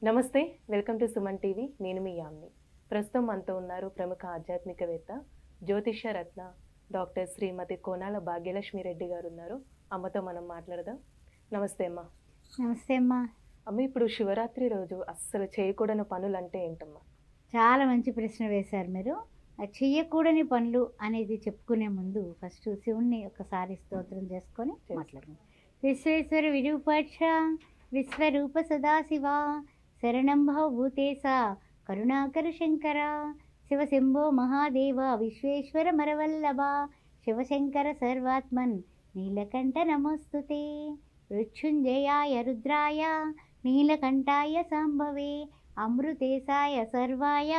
నమస్తే. Welcome to Suman TV. నేను మీ యామ్ని. ప్రస్తుతం మనతో ఉన్నారు ప్రముఖ ఆధ్యాత్మికవేత్త, జ్యోతిష్య రత్న డాక్టర్ శ్రీమతి కోనాల భాగ్యలక్ష్మి రెడ్డి గారు ఉన్నారు. అమ్మతో మనం మాట్లాడదాం. నమస్తే అమ్మ. నమస్తే అమ్మా. అమ్మ, ఇప్పుడు శివరాత్రి రోజు అస్సలు చేయకూడని పనులు అంటే ఏంటమ్మా? చాలా మంచి ప్రశ్న వేశారు మీరు. చెయ్యకూడని పనులు అనేది చెప్పుకునే ముందు ఫస్ట్ శివుణ్ణి ఒకసారి స్తోత్రం చేసుకొని మాట్లాడుకుందాం. విశ్వేశ్వర విరూపాక్ష విశ్వరూప సదాశివ శరణం భవభూతేశ కరుణాకర శంకర శివశంభో మహాదేవ విశ్వేశ్వర మరవల్లభ శివశంకర సర్వాత్మన్ నీలకంఠ నమోస్తుతే మృత్యుంజయాయ రుద్రాయ నీలకంఠాయ సాంభవే అమృతేశాయ సర్వాయ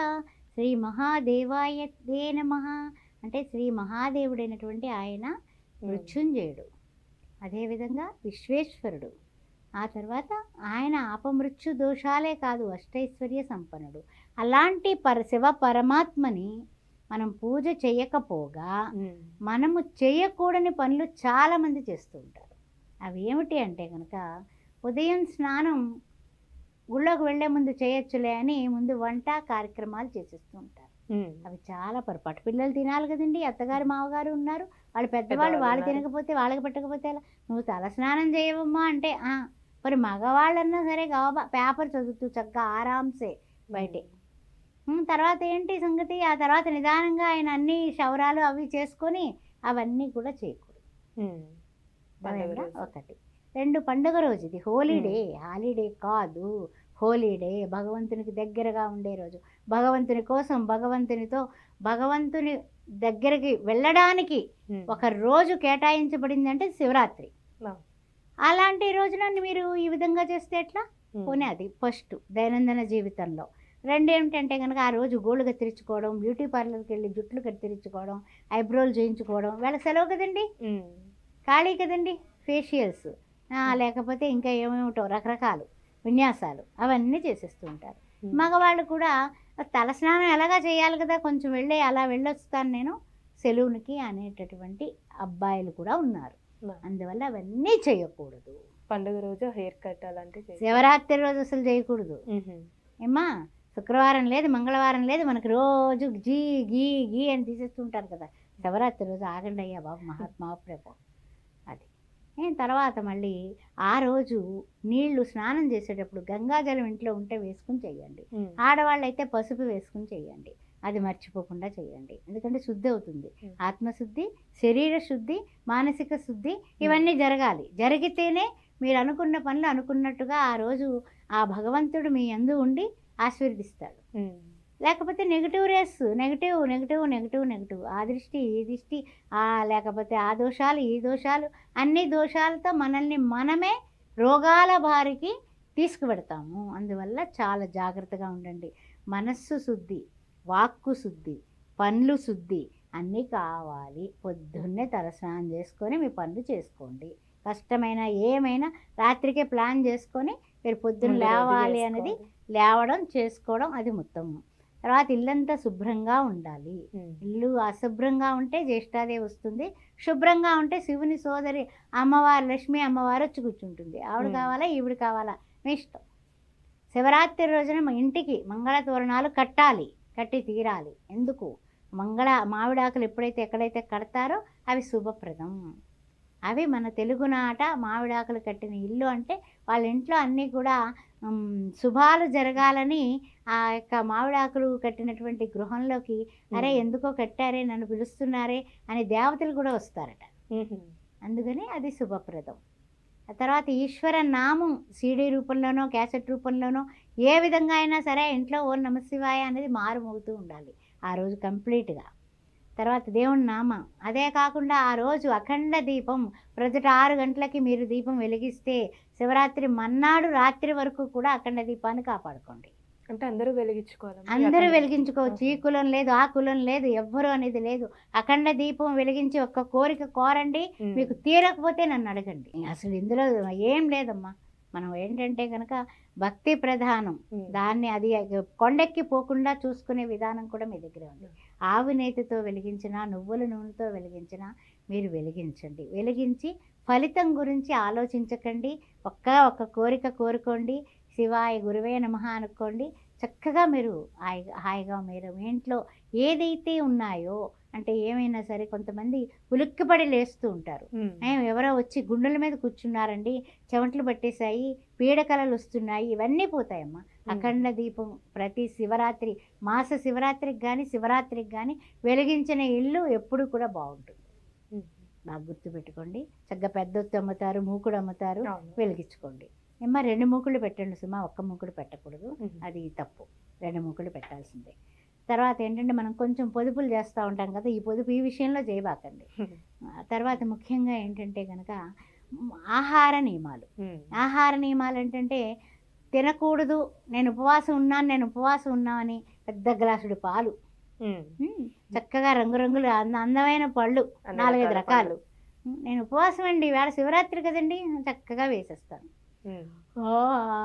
శ్రీ మహాదేవాయ తే నమః. అంటే శ్రీ మహాదేవుడైనటువంటి ఆయన మృత్యుంజయుడు, అదేవిధంగా విశ్వేశ్వరుడు. ఆ తర్వాత ఆయన అపమృత్యు దోషాలే కాదు, అష్టైశ్వర్య సంపన్నుడు. అలాంటి శివ పరమాత్మని మనం పూజ చేయకపోగా మనము చేయకూడని పనులు చాలామంది చేస్తూ ఉంటారు. అవి ఏమిటి అంటే కనుక, ఉదయం స్నానం గుళ్ళోకి వెళ్లే ముందు చేయొచ్చులే అని ముందు వంట కార్యక్రమాలు చేసేస్తూ ఉంటారు. అవి చాలా పొరపాటు. పిల్లలు తినాలి కదండి, అత్తగారు మామగారు ఉన్నారు, వాళ్ళు పెద్దవాళ్ళు, వాళ్ళు తినకపోతే వాళ్ళకి పెట్టకపోతే ఎలా? నువ్వు తల స్నానం చేయవమ్మా అంటే మరి మగవాళ్ళన్నా సరే గవబా పేపర్ చదువుతూ చక్కగా ఆరాంసే బయటే. తర్వాత ఏంటి సంగతి? ఆ తర్వాత నిదానంగా ఆయన అన్ని క్షౌరాలు అవి చేసుకొని అవన్నీ కూడా చేయకూడదు. ఒకటి. రెండు, పండుగ రోజు ఇది హోలీడే, హాలిడే కాదు, హోలీడే. భగవంతునికి దగ్గరగా ఉండే రోజు, భగవంతుని కోసం భగవంతునితో భగవంతుని దగ్గరికి వెళ్ళడానికి ఒక రోజు కేటాయించబడింది అంటే శివరాత్రి. అలాంటి రోజున మీరు ఈ విధంగా చేస్తే ఎట్లా? పోనీ అది ఫస్ట్ దైనందిన జీవితంలో. రెండు ఏమిటంటే కనుక, ఆ రోజు గోళ్ళు కత్తిరించుకోవడం, బ్యూటీ పార్లర్కి వెళ్ళి జుట్లు కత్తిరించుకోవడం, ఐబ్రోలు చేయించుకోవడం, వాళ్ళ సెలవు కదండి, ఖాళీ కదండి, ఫేషియల్స్ లేకపోతే ఇంకా ఏమేమిటో రకరకాలు విన్యాసాలు అవన్నీ చేసేస్తూ ఉంటారు. మగవాళ్ళు కూడా తలస్నానం ఎలాగా చేయాలి కదా, కొంచెం వెళ్ళి అలా వెళ్ళొస్తాను నేను సెలవునికి అనేటటువంటి అబ్బాయిలు కూడా ఉన్నారు. అందువల్ల అవన్నీ చేయకూడదు. పండుగ రోజు హెయిర్ కట్ అలాంటివి, శివరాత్రి రోజు అసలు చేయకూడదు. ఏమ్మా, శుక్రవారం లేదు, మంగళవారం లేదు, మనకి రోజు గీ గీ గీ అని తీసేస్తుంటారు కదా. శివరాత్రి రోజు ఆగండి అయ్యా బాబు, మహాత్మా ప్రభు. అది తర్వాత మళ్ళీ ఆ రోజు నీళ్లు స్నానం చేసేటప్పుడు గంగాజలం ఇంట్లో ఉంటే వేసుకుని చెయ్యండి. ఆడవాళ్ళు అయితే పసుపు వేసుకుని చెయ్యండి. అది మర్చిపోకుండా చేయండి, ఎందుకంటే శుద్ధి అవుతుంది. ఆత్మశుద్ధి, శరీర శుద్ధి, మానసిక శుద్ధి ఇవన్నీ జరగాలి. జరిగితేనే మీరు అనుకున్న పనులు అనుకున్నట్టుగా ఆ రోజు ఆ భగవంతుడు మీ యందు ఉండి ఆశీర్వదిస్తాడు. లేకపోతే negative rays, negative negative negative negative, ఆ దృష్టి ఈ దృష్టి, లేకపోతే ఆ దోషాలు ఈ దోషాలు, అన్ని దోషాలతో మనల్ని మనమే రోగాల బారికి తీసుకువెడతాము. అందువల్ల చాలా జాగ్రత్తగా ఉండండి. మనస్సు శుద్ధి, వాక్కు శుద్ధి, పనులు శుద్ధి అన్నీ కావాలి. పొద్దున్నే తలస్నానం చేసుకొని మీ పనులు చేసుకోండి. కష్టమైన ఏమైనా రాత్రికే ప్లాన్ చేసుకొని మీరు పొద్దున్న లేవాలి అనేది లేవడం చేసుకోవడం అది మొత్తం. తర్వాత ఇల్లంతా శుభ్రంగా ఉండాలి. ఇల్లు అశుభ్రంగా ఉంటే జ్యేష్ఠాదేవి వస్తుంది, శుభ్రంగా ఉంటే శివుని సోదరి అమ్మవారు లక్ష్మీ అమ్మవారు వచ్చి కూర్చుంటుంది. ఆవిడ కావాలా ఈవిడ కావాలా మీ ఇష్టం. శివరాత్రి రోజున మా ఇంటికి మంగళ తోరణాలు కట్టాలి, కట్టి తీరాలి. ఎందుకు? మామిడాకులు ఎప్పుడైతే ఎక్కడైతే కడతారో అవి శుభప్రదం. అవి మన తెలుగునాట మామిడాకులు కట్టిన ఇల్లు అంటే వాళ్ళ ఇంట్లో అన్నీ కూడా శుభాలు జరగాలని ఆ యొక్క మామిడాకులు కట్టినటువంటి గృహంలోకి అరే ఎందుకో కట్టారే, నన్ను పిలుస్తున్నారే అని దేవతలు కూడా వస్తారట. అందుకని అది శుభప్రదం. ఆ తర్వాత ఈశ్వర నామం సీడీ రూపంలోనో క్యాసెట్ రూపంలోనో ఏ విధంగా అయినా సరే ఇంట్లో ఓం నమశివాయ అనేది మారుమోగుతూ ఉండాలి ఆ రోజు కంప్లీట్గా. తర్వాత దేవుని నామం. అదే కాకుండా ఆ రోజు అఖండ దీపం ప్రొద్దుట 6 గంటలకి మీరు దీపం వెలిగిస్తే శివరాత్రి మన్నాడు రాత్రి వరకు కూడా అఖండ దీపాన్ని కాపాడుకోండి. అంటే అందరూ వెలిగించుకోవాలి, అందరూ వెలిగించుకోవచ్చు. ఈ కులం లేదు, ఆ కులం లేదు, ఎవ్వరు అనేది లేదు. అఖండ దీపం వెలిగించి ఒక్క కోరిక కోరండి, మీకు తీరకపోతే నన్ను అడగండి. అసలు ఇందులో ఏం లేదమ్మా. మనం ఏంటంటే కనుక భక్తి ప్రధానం, దాన్ని అది కొండెక్కి పోకుండా చూసుకునే విధానం కూడా మీ దగ్గర ఉంది. ఆవు నేతితో వెలిగించినా నువ్వుల నూనెతో వెలిగించినా మీరు వెలిగించండి. వెలిగించి ఫలితం గురించి ఆలోచించకండి, ఒక్క కోరిక కోరుకోండి. శివాయ గురువే నమః అనుకోండి. చక్కగా మీరు హాయిగా మీరు మీ ఇంట్లో ఏదైతే ఉన్నాయో, అంటే ఏమైనా సరే కొంతమంది ఉలిక్కిపడి లేస్తూ ఉంటారు. ఎవరో వచ్చి గుండెల మీద కూర్చున్నారండి, చెమటలు పట్టేశాయి, పీడకలలు వస్తున్నాయి, ఇవన్నీ పోతాయమ్మా. అఖండ దీపం ప్రతి శివరాత్రి, మాస శివరాత్రికి కానీ శివరాత్రికి కానీ వెలిగించిన ఇల్లు ఎప్పుడు కూడా బాగుంటుంది. బాగా గుర్తుపెట్టుకోండి. చక్కగా పెద్దొత్తు అమ్ముతారు, మూకుడు అమ్ముతారు, వెలిగించుకోండి. ఏమ్మా 2 మూకుళ్ళు పెట్టండి సుమా, 1 మూకుడు పెట్టకూడదు, అది తప్పు. 2 మూకుళ్ళు పెట్టాల్సిందే. తర్వాత ఏంటంటే మనం కొంచెం పొదుపులు చేస్తూ ఉంటాం కదా, ఈ పొదుపు ఈ విషయంలో చేయబాకండి. తర్వాత ముఖ్యంగా ఏంటంటే కనుక ఆహార నియమాలు. ఆహార నియమాలు ఏంటంటే తినకూడదు, నేను ఉపవాసం ఉన్నామని పెద్ద గ్లాసుడు పాలు, చక్కగా రంగురంగులు అందమైన పళ్ళు 4-5 రకాలు, నేను ఉపవాసం అండి వేళ శివరాత్రి కదండి, చక్కగా వేసేస్తాను.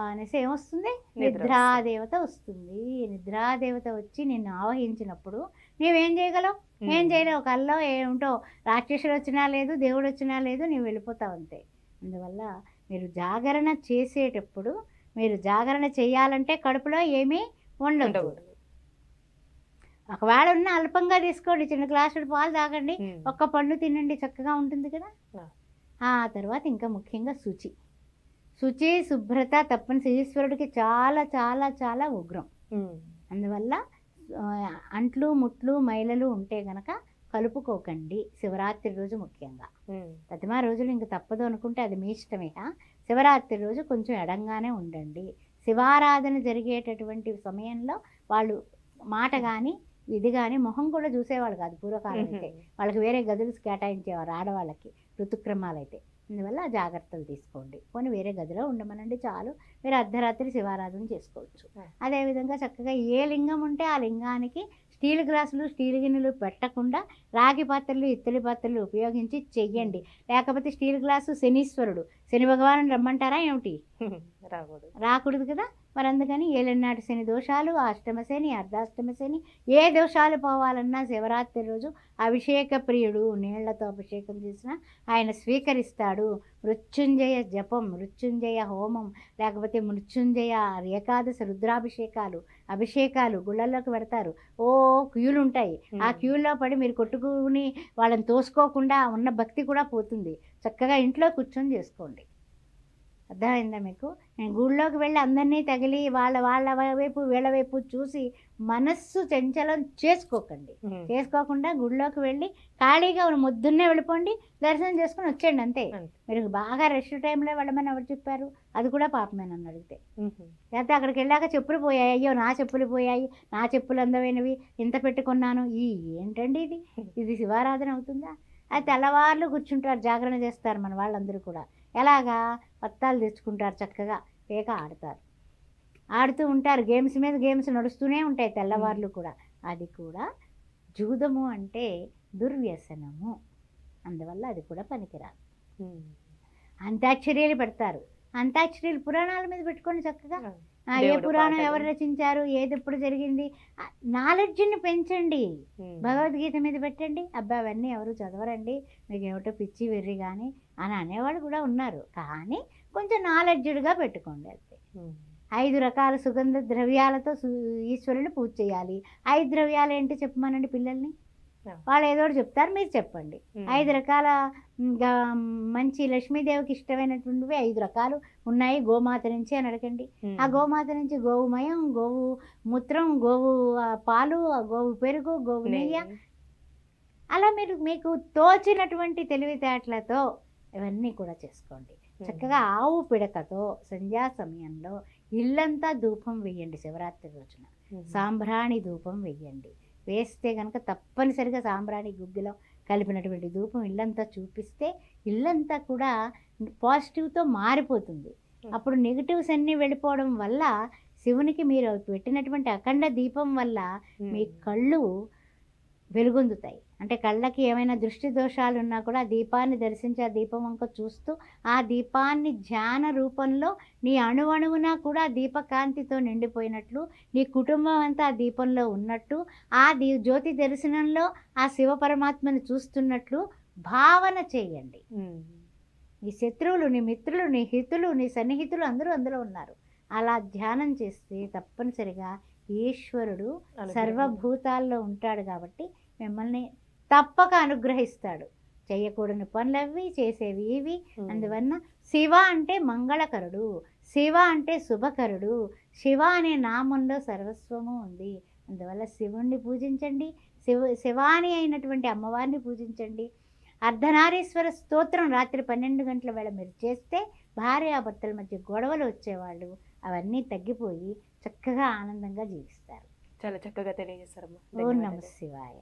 అనేసి ఏమొస్తుంది, నిద్రాదేవత వస్తుంది. నిద్రాదేవత వచ్చి నిన్ను ఆవహించినప్పుడు నీవేం చేయగలవు? ఏం చేయలేవు. కల్లో ఏమిటో రాక్షసుడు వచ్చినా లేదు, దేవుడు వచ్చినా లేదు, నీవు వెళ్ళిపోతావు అంతే. అందువల్ల మీరు జాగరణ చేసేటప్పుడు, మీరు జాగరణ చేయాలంటే కడుపులో ఏమీ ఉండదు. ఒకవేళ ఉన్న అల్పంగా తీసుకోండి, చిన్న గ్లాసుడు పాలు తాగండి, 1 పండు తినండి, చక్కగా ఉంటుంది కదా. ఆ తర్వాత ఇంకా ముఖ్యంగా శుచి శుభ్రత తప్పనిసరి. ఈశ్వరుడికి చాలా చాలా చాలా ఉగ్రం. అందువల్ల అంట్లు ముట్లు మైలలు ఉంటే గనక కలుపుకోకండి శివరాత్రి రోజు ముఖ్యంగా. ప్రతిమా రోజులు ఇంక తప్పదు అనుకుంటే అది మీ ఇష్టమే. శివరాత్రి రోజు కొంచెం ఎడంగానే ఉండండి. శివారాధన జరిగేటటువంటి సమయంలో వాళ్ళు మాట కానీ ఇది కానీ మొహం కూడా చూసేవాళ్ళు కాదు పూర్వకాలం అయితే. వాళ్ళకి వేరే గదులు కేటాయించేవారు ఆడవాళ్ళకి ఋతుక్రమాలైతే. అందువల్ల జాగ్రత్తలు తీసుకోండి. పోనీ వేరే గదిలో ఉండమనండి చాలు, మీరు అర్ధరాత్రి శివారాధన చేసుకోవచ్చు. అదేవిధంగా చక్కగా ఏ లింగం ఉంటే ఆ లింగానికి స్టీల్ గ్లాసులు స్టీల్ గిన్నెలు పెట్టకుండా రాగి పాత్రలు ఇత్తడి పాత్రలు ఉపయోగించి చెయ్యండి. లేకపోతే స్టీల్ గ్లాసు శనీశ్వరుడు, శని భగవాను రమ్మంటారా ఏమిటి? రాకూడదు కదా. మరి అందుకని ఏలెన్నాటి శని దోషాలు, అష్టమ శని, అర్ధాష్టమ శని, ఏ దోషాలు పోవాలన్నా శివరాత్రి రోజు అభిషేక ప్రియుడు, నీళ్లతో అభిషేకం చేసినా ఆయన స్వీకరిస్తాడు. మృత్యుంజయ జపం, మృత్యుంజయ హోమం, లేకపోతే మృత్యుంజయ ఏకాదశి అభిషేకాలు గుళ్ళల్లోకి పెడతారు. క్యూలు ఉంటాయి. ఆ క్యూల్లో పడి మీరు కొట్టుకుని వాళ్ళని తోసుకోకుండా ఉన్న భక్తి కూడా పోతుంది. చక్కగా ఇంట్లో కూర్చొని చేసుకోండి. అర్థమైందా మీకు? నేను గుళ్ళోకి వెళ్ళి అందరినీ తగిలి వాళ్ళ వైపు వీళ్ళ వైపు చూసి మనస్సు చంచలం చేసుకోకుండా గుళ్ళోకి వెళ్ళి ఖాళీగా మొద్దున్నే వెళ్ళిపోండి, దర్శనం చేసుకుని వచ్చేయండి అంతే. మీరు బాగా రష్ టైంలో వెళ్ళమని ఎవరు చెప్పారు? అది కూడా పాపమే నన్ను అడిగితే. లేకపోతే అక్కడికి వెళ్ళాక చెప్పులు పోయాయి, అయ్యో నా చెప్పులు పోయాయి, నా చెప్పులు అందమైనవి, ఇంత పెట్టుకున్నాను, ఏంటండి ఇది శివారాధన అవుతుందా? అది తెల్లవార్లు కూర్చుంటారు, జాగరణ చేస్తారు మన వాళ్ళందరూ కూడా. ఎలాగా? పత్తాలు తెచ్చుకుంటారు, చక్కగా పేక ఆడుతూ ఉంటారు. గేమ్స్ మీద గేమ్స్ నడుస్తూనే ఉంటాయి తెల్లవార్లు కూడా. అది కూడా జూదము అంటే దుర్వ్యసనము. అందువల్ల అది కూడా పనికిరాదు. అంత్యాక్షరీలు పెడతారు. అంత్యాక్షరీలు పురాణాల మీద పెట్టుకొని చక్కగా ఏ పురాణం ఎవరు రచించారు, ఏది ఎప్పుడు జరిగింది, నాలెడ్జ్ని పెంచండి. భగవద్గీత మీద పెట్టండి. అవన్నీ ఎవరు చదవరండి, మీకు ఏమిటో పిచ్చి వెర్రి కానీ అని అనేవాళ్ళు కూడా ఉన్నారు. కానీ కొంచెం నాలెడ్జ్డ్గా పెట్టుకోండి అంతే. 5 రకాల సుగంధ ద్రవ్యాలతో ఈశ్వరుని పూజ చేయాలి. 5 ద్రవ్యాలు ఏంటి చెప్పమనండి పిల్లల్ని. వాళ్ళు ఏదో చెప్తారు, మీరు చెప్పండి. 5 రకాల మంచి లక్ష్మీదేవికి ఇష్టమైనటువంటివి 5 రకాలు ఉన్నాయి గోమాత నుంచి అని అడగండి. ఆ గోమాత నుంచి గోవుమయం, గోవు మూత్రం, గోవు పాలు, గోవు పెరుగు, గోవు నెయ్యి, అలా మీరు మీకు తోచినటువంటి తెలివితేటలతో ఇవన్నీ కూడా చేసుకోండి. చక్కగా ఆవు పిడకతో సంధ్యా సమయంలో ఇల్లంతా ధూపం వేయండి. శివరాత్రి రోజున సాంబ్రాణి ధూపం వేయండి. వేస్తే కనుక తప్పనిసరిగా సాంబ్రాణి గుగ్గిలో కలిపినటువంటి ధూపం ఇల్లంతా చూపిస్తే ఇల్లంతా కూడా పాజిటివ్తో మారిపోతుంది. అప్పుడు నెగిటివ్స్ అన్నీ వెళ్ళిపోవడం వల్ల శివునికి మీరు పెట్టినటువంటి అఖండ దీపం వల్ల మీ కళ్ళు వెలుగొందుతాయి. అంటే కళ్ళకి ఏమైనా దృష్టి దోషాలు ఉన్నా కూడా ఆ దీపాన్ని దర్శించి ఆ దీపం వంక చూస్తూ ఆ దీపాన్ని ధ్యాన రూపంలో నీ అణువణువున కూడా దీపకాంతితో నిండిపోయినట్లు, నీ కుటుంబం అంతా ఆ దీపంలో ఉన్నట్టు, ఆ జ్యోతి దర్శనంలో ఆ శివ పరమాత్మను చూస్తున్నట్లు భావన చేయండి. నీ శత్రువులు, నీ మిత్రులు, నీ హితులు, నీ సన్నిహితులు అందరూ అందులో ఉన్నారు. అలా ధ్యానం చేస్తే తప్పనిసరిగా ఈశ్వరుడు అనుగ్రహం. సర్వభూతాల్లో ఉంటాడు కాబట్టి మిమ్మల్ని తప్పక అనుగ్రహిస్తాడు. చేయకూడని పనులవి చేసేవి ఇవి. అందువలన శివ అంటే మంగళకరుడు, శివ అంటే శుభకరుడు, శివ అనే నామంలో సర్వస్వము ఉంది. అందువల్ల శివుణ్ణి పూజించండి, శివాని అయినటువంటి అమ్మవారిని పూజించండి. అర్ధనారీశ్వర స్తోత్రం రాత్రి 12 గంటల వేళ మీరు చేస్తే భార్యాభర్తల మధ్య గొడవలు వచ్చేవాళ్ళు అవన్నీ తగ్గిపోయి చక్కగా ఆనందంగా జీవిస్తారు. చాలా చక్కగా తెలియజేశారమ్మా. ఓం నమః శివాయ.